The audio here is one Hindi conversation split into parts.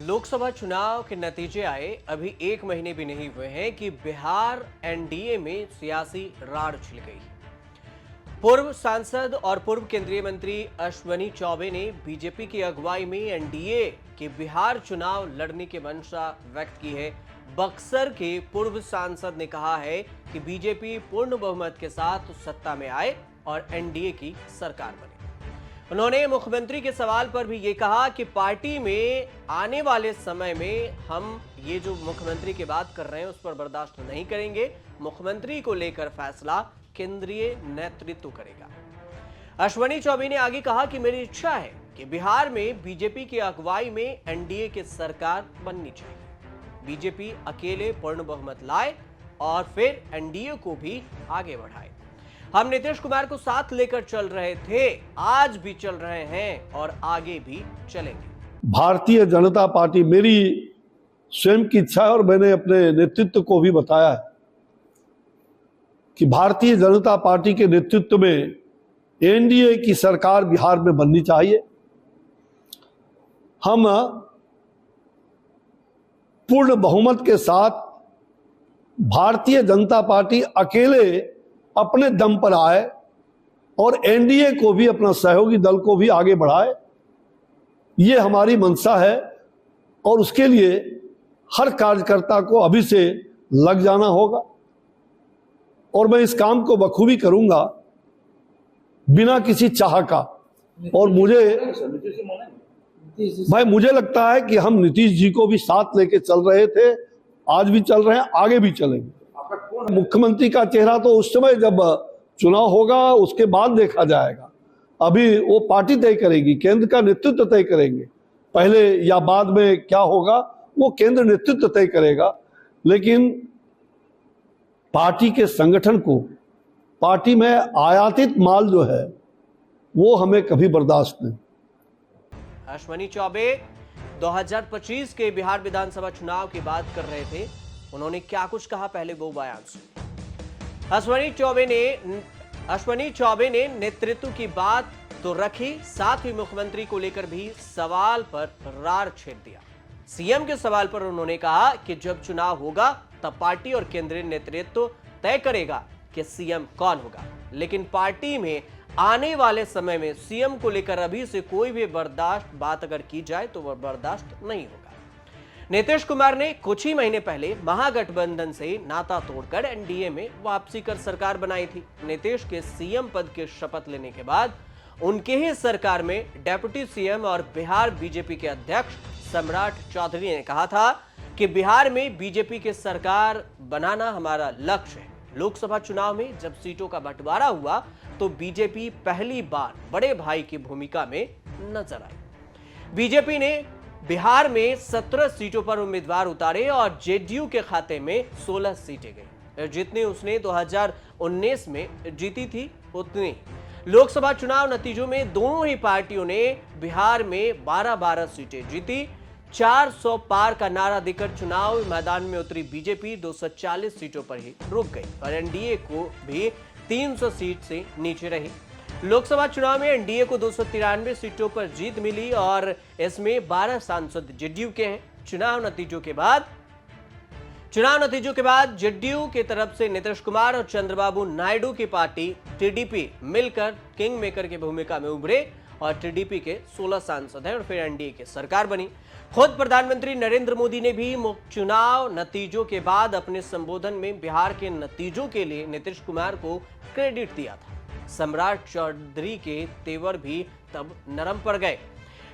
लोकसभा चुनाव के नतीजे आए अभी 1 महीने भी नहीं हुए हैं कि बिहार एनडीए में सियासी राड़ छिड़ गई। पूर्व सांसद और पूर्व केंद्रीय मंत्री अश्वनी चौबे ने बीजेपी की अगुवाई में एनडीए के बिहार चुनाव लड़ने की मंशा व्यक्त की है। बक्सर के पूर्व सांसद ने कहा है कि बीजेपी पूर्ण बहुमत के साथ सत्ता में आए और एनडीए की सरकार बने। उन्होंने मुख्यमंत्री के सवाल पर भी ये कहा कि पार्टी में आने वाले समय में हम ये जो मुख्यमंत्री की बात कर रहे हैं उस पर बर्दाश्त नहीं करेंगे। मुख्यमंत्री को लेकर फैसला केंद्रीय नेतृत्व करेगा। अश्वनी चौबे ने आगे कहा कि मेरी इच्छा है कि बिहार में बीजेपी की अगुवाई में एनडीए की सरकार बननी चाहिए। बीजेपी अकेले पूर्ण बहुमत लाए और फिर एनडीए को भी आगे बढ़ाए। हम नीतीश कुमार को साथ लेकर चल रहे थे, आज भी चल रहे हैं और आगे भी चलेंगे। भारतीय जनता पार्टी, मेरी स्वयं की इच्छा है और मैंने अपने नेतृत्व को भी बताया है कि भारतीय जनता पार्टी के नेतृत्व में एनडीए की सरकार बिहार में बननी चाहिए। हम पूर्ण बहुमत के साथ भारतीय जनता पार्टी अकेले अपने दम पर आए और एनडीए को भी, अपना सहयोगी दल को भी आगे बढ़ाए। ये हमारी मंशा है और उसके लिए हर कार्यकर्ता को अभी से लग जाना होगा और मैं इस काम को बखूबी करूंगा बिना किसी चाह का। और मुझे लगता है कि हम नीतीश जी को भी साथ लेके चल रहे थे, आज भी चल रहे हैं, आगे भी चलेंगे। मुख्यमंत्री का चेहरा तो उस समय जब चुनाव होगा उसके बाद देखा जाएगा। अभी वो पार्टी तय करेगी, केंद्र का नेतृत्व तय करेंगे। पहले या बाद में क्या होगा वो केंद्र नेतृत्व तय करेगा। लेकिन पार्टी के संगठन को, पार्टी में आयातित माल जो है वो हमें कभी बर्दाश्त नहीं। अश्वनी चौबे 2025 के बिहार विधानसभा चुनाव की बात कर रहे थे। उन्होंने क्या कुछ कहा, पहले वो बयान सुनिए। अश्वनी चौबे ने नेतृत्व की बात तो रखी, साथ ही मुख्यमंत्री को लेकर भी सवाल पर रार छेड़ दिया। सीएम के सवाल पर उन्होंने कहा कि जब चुनाव होगा तब पार्टी और केंद्रीय नेतृत्व तय करेगा कि सीएम कौन होगा, लेकिन पार्टी में आने वाले समय में सीएम को लेकर अभी से कोई भी बर्दाश्त बात अगर की जाए तो वह बर्दाश्त नहीं होगा। नीतीश कुमार ने कुछ ही महीने पहले महागठबंधन से नाता तोड़कर एनडीए में वापसी कर सरकार बनाई थी। नीतीश के सीएम पद के शपथ लेने के बाद उनके ही सरकार में डेप्यूटी सीएम और बिहार बीजेपी के अध्यक्ष सम्राट चौधरी ने कहा था कि बिहार में बीजेपी की सरकार बनाना हमारा लक्ष्य है। लोकसभा चुनाव में जब सीटों का बंटवारा हुआ तो बीजेपी पहली बार बड़े भाई की भूमिका में नजर आई। बीजेपी ने बिहार में 17 सीटों पर उम्मीदवार उतारे और जेडीयू के खाते में 16 सीटें गई। जितनी उसने 2019 में जीती थी उतनी लोकसभा चुनाव नतीजों में दोनों ही पार्टियों ने बिहार में 12-12 सीटें जीती। 400 पार का नारा देकर चुनाव मैदान में उतरी बीजेपी 240 सीटों पर ही रुक गई और एनडीए को भी 300 सीट से नीचे रही। लोकसभा चुनाव में एनडीए को 293 सीटों पर जीत मिली और इसमें 12 सांसद जेडीयू के हैं। चुनाव नतीजों के बाद जेडीयू की तरफ से नीतीश कुमार और चंद्रबाबू नायडू की पार्टी टीडीपी मिलकर किंग मेकर की भूमिका में उभरे और टीडीपी के 16 सांसद हैं और फिर एनडीए की सरकार बनी। खुद प्रधानमंत्री नरेंद्र मोदी ने भी चुनाव नतीजों के बाद अपने संबोधन में बिहार के नतीजों के लिए नीतीश कुमार को क्रेडिट दिया था। सम्राट चौधरी के तेवर भी तब नरम पड़ गए।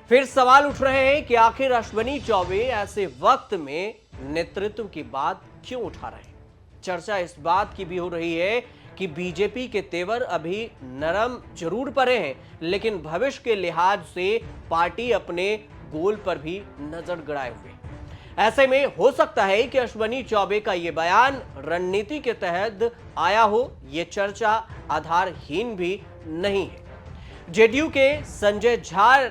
फिर सवाल उठ रहे हैं कि आखिर अश्वनी चौबे ऐसे वक्त में नेतृत्व की बात क्यों उठा रहे हैं। चर्चा इस बात की भी हो रही है कि बीजेपी के तेवर अभी नरम जरूर पड़े हैं, लेकिन भविष्य के लिहाज से पार्टी अपने गोल पर भी नजर गड़ाए हुए। ऐसे में हो सकता है कि अश्वनी चौबे का यह बयान रणनीति के तहत आया हो। यह चर्चा आधारहीन भी नहीं है। जेडीयू के संजय झा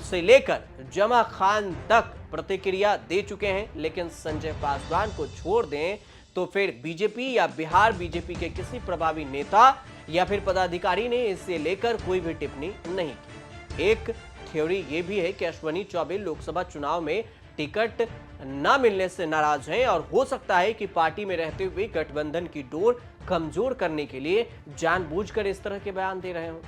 से लेकर जमा खान तक प्रतिक्रिया दे चुके हैं, लेकिन संजय पासवान को छोड़ दें तो फिर बीजेपी या बिहार बीजेपी के किसी प्रभावी नेता या फिर पदाधिकारी ने इसे लेकर कोई भी टिप्पणी नहीं की। एक थ्योरी यह भी है कि अश्वनी चौबे लोकसभा चुनाव में टिकट न मिलने से नाराज हैं और हो सकता है कि पार्टी में रहते हुए गठबंधन की डोर कमजोर करने के लिए जानबूझकर इस तरह के बयान दे रहे हों।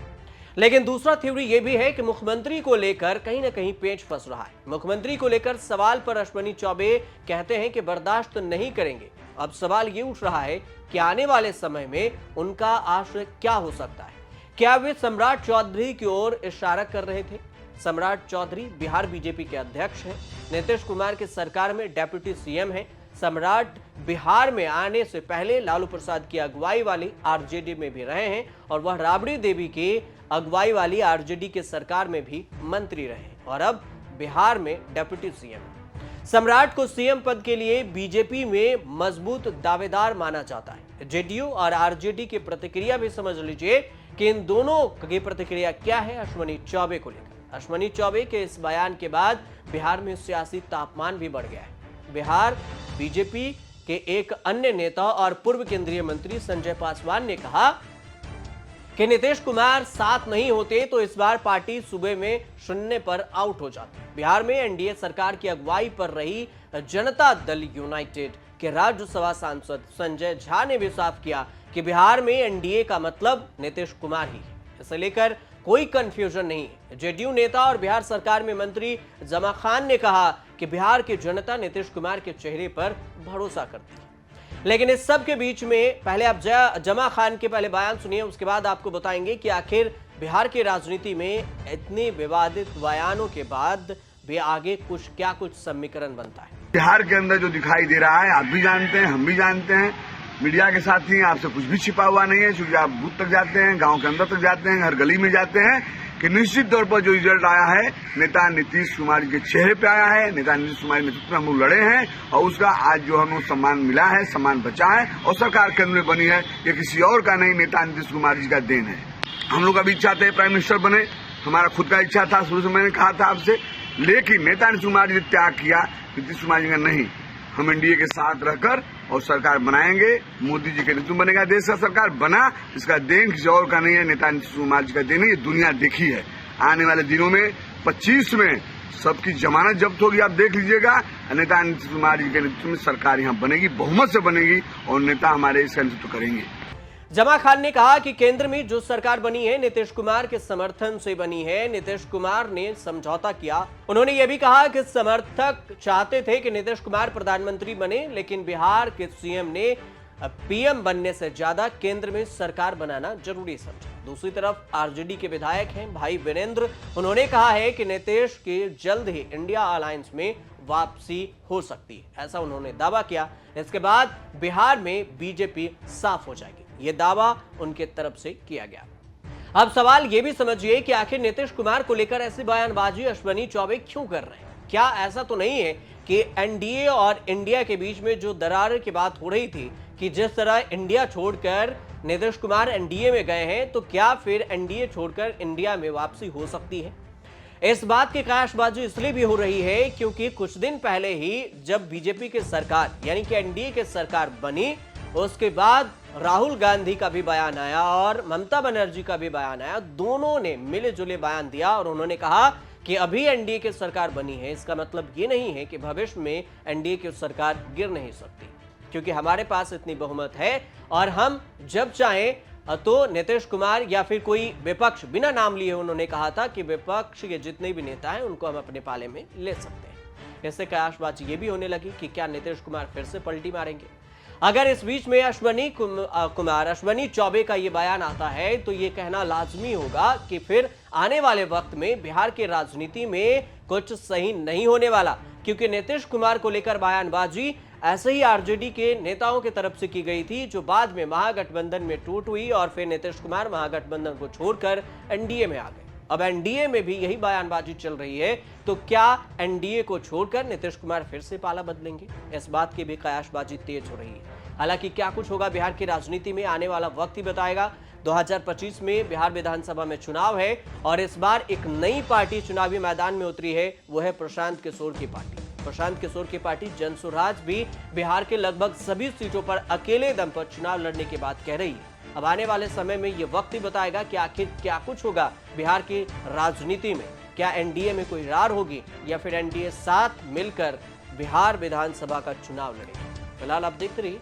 लेकिन दूसरा थ्योरी यह भी है कि मुख्यमंत्री को लेकर कहीं ना कहीं पेच फंस रहा है। मुख्यमंत्री को लेकर सवाल पर अश्विनी चौबे कहते हैं कि बर्दाश्त नहीं करेंगे। अब सवाल ये उठ रहा है कि आने वाले समय में उनका आश्रय क्या हो सकता है। क्या वे सम्राट चौधरी की ओर इशारा कर रहे थे? सम्राट चौधरी बिहार बीजेपी के अध्यक्ष हैं, नीतीश कुमार की सरकार में डेप्यूटी सीएम हैं। सम्राट बिहार में आने से पहले लालू प्रसाद की अगुवाई वाली आरजेडी में भी रहे हैं और वह राबड़ी देवी की अगुवाई वाली आरजेडी के सरकार में भी मंत्री रहे और अब बिहार में डेप्यूटी सीएम। सम्राट को सीएम पद के लिए बीजेपी में मजबूत दावेदार माना जाता है। जेडीयू और आरजेडी की प्रतिक्रिया भी समझ लीजिए कि इन दोनों की प्रतिक्रिया क्या है अश्विनी चौबे को लेकर। अश्विनी चौबे के इस बयान के बाद बिहार में सियासी तापमान भी बढ़ गया है। बिहार बीजेपी के एक अन्य नेता और पूर्व केंद्रीय मंत्री संजय पासवान ने कहा कि नीतीश कुमार साथ नहीं होते तो इस बार पार्टी सूबे में शून्य पर आउट हो जाती। बिहार में एनडीए सरकार की अगुवाई पर रही जनता दल यूनाइटेड के राज्यसभा सांसद संजय झा ने भी साफ किया कि बिहार में एनडीए का मतलब नीतीश कुमार ही है। इसे लेकर कोई कंफ्यूजन नहीं है। जेडीयू नेता और बिहार सरकार में मंत्री जमा खान ने कहा कि बिहार की जनता नीतीश कुमार के चेहरे पर भरोसा करती है। लेकिन इस सब के बीच में पहले आप जमा खान के पहले बयान सुनिए, उसके बाद आपको बताएंगे कि आखिर बिहार की राजनीति में इतने विवादित बयानों के बाद भी आगे कुछ समीकरण बनता है। बिहार के अंदर जो दिखाई दे रहा है आप भी जानते हैं, हम भी जानते हैं, मीडिया के साथ ही आपसे कुछ भी छिपा हुआ नहीं है। क्योंकि आप बूथ तक जाते हैं, गांव के अंदर तक जाते हैं, हर गली में जाते हैं कि निश्चित तौर पर जो रिजल्ट आया है नेता नीतीश कुमार के चेहरे पे आया है। नेता नीतीश कुमार के नेतृत्व में हम लोग लड़े हैं और उसका आज जो हमें सम्मान मिला है, सम्मान बचा है और सरकार केंद्र में बनी है, ये किसी और का नहीं, नेता नीतीश कुमार जी का देन है। हम लोग अभी इच्छा थे प्राइम मिनिस्टर बने, हमारा खुद का इच्छा था, शुरू से मैंने कहा था आपसे, लेकिन नेता नीतीश कुमार जी ने त्याग किया। नीतीश कुमार जी का नहीं, हम एनडीए के साथ रहकर और सरकार बनाएंगे। मोदी जी के नेतृत्व बनेगा, देश का सरकार बना, इसका देन किसी और का नहीं है, नेता नीतीश कुमार जी का देन है। ये दुनिया देखी है। आने वाले दिनों में 25 में सबकी जमानत जब्त होगी, आप देख लीजिएगा। नेता नीतीश कुमार जी के नेतृत्व में सरकार यहाँ बनेगी, बहुमत से बनेगी और नेता हमारे इसका नेतृत्व करेंगे। जमा खान ने कहा कि केंद्र में जो सरकार बनी है नीतीश कुमार के समर्थन से बनी है। नीतीश कुमार ने समझौता किया। उन्होंने यह भी कहा कि समर्थक चाहते थे कि नीतीश कुमार प्रधानमंत्री बने, लेकिन बिहार के सीएम ने पीएम बनने से ज्यादा केंद्र में सरकार बनाना जरूरी समझा। दूसरी तरफ आरजेडी के विधायक हैं भाई वीरेंद्र, उन्होंने कहा है कि नीतीश के जल्द ही इंडिया अलायंस में वापसी हो सकती है, ऐसा उन्होंने दावा किया। इसके बाद बिहार में बीजेपी साफ हो जाएगी, यह दावा उनके तरफ से किया गया। अब सवाल यह भी समझिए कि आखिर नीतीश कुमार को लेकर ऐसी बयानबाजी अश्विनी चौबे क्यों कर रहे हैं। क्या ऐसा तो नहीं है कि एनडीए और इंडिया के बीच में जो दरार की बात हो रही थी कि जिस तरह इंडिया छोड़कर नीतीश कुमार एनडीए में गए हैं, तो क्या फिर एनडीए छोड़कर इंडिया में वापसी हो सकती है? इस बात की कयासबाजी इसलिए भी हो रही है क्योंकि कुछ दिन पहले ही जब बीजेपी की सरकार यानी कि एनडीए की सरकार बनी, उसके बाद राहुल गांधी का भी बयान आया और ममता बनर्जी का भी बयान आया। दोनों ने मिले जुले बयान दिया और उन्होंने कहा कि अभी एनडीए की सरकार बनी है, इसका मतलब ये नहीं है कि भविष्य में एनडीए की सरकार गिर नहीं सकती, क्योंकि हमारे पास इतनी बहुमत है और हम जब चाहें तो नीतीश कुमार या फिर कोई विपक्ष, बिना नाम लिए उन्होंने कहा था कि विपक्ष के जितने भी नेता हैं उनको हम अपने पाले में ले सकते हैं। इससे कयासबाजी ये भी होने लगी कि क्या नीतीश कुमार फिर से पलटी मारेंगे। अगर इस बीच में अश्विनी चौबे का ये बयान आता है तो ये कहना लाजमी होगा कि फिर आने वाले वक्त में बिहार की राजनीति में कुछ सही नहीं होने वाला, क्योंकि नीतीश कुमार को लेकर बयानबाजी ऐसे ही आरजेडी के नेताओं की तरफ से की गई थी, जो बाद में महागठबंधन में टूट हुई और फिर नीतीश कुमार महागठबंधन को छोड़कर एनडीए में आ गए। अब एनडीए में भी यही बयानबाजी चल रही है, तो क्या एनडीए को छोड़कर नीतीश कुमार फिर से पाला बदलेंगे? इस बात की भी कयासबाजी तेज हो रही है। हालांकि क्या कुछ होगा बिहार की राजनीति में आने वाला वक्त ही बताएगा। 2025 में बिहार विधानसभा में चुनाव है और इस बार एक नई पार्टी चुनावी मैदान में उतरी है, वो है प्रशांत किशोर की पार्टी। प्रशांत किशोर की पार्टी जनसुराज भी बिहार के लगभग सभी सीटों पर अकेले दम पर चुनाव लड़ने की बात कह रही है। अब आने वाले समय में ये वक्त ही बताएगा कि आखिर क्या कुछ होगा बिहार की राजनीति में। क्या एनडीए में कोई रार होगी या फिर एनडीए साथ मिलकर बिहार विधानसभा का चुनाव लड़ेगी? फिलहाल आप देखते रहिए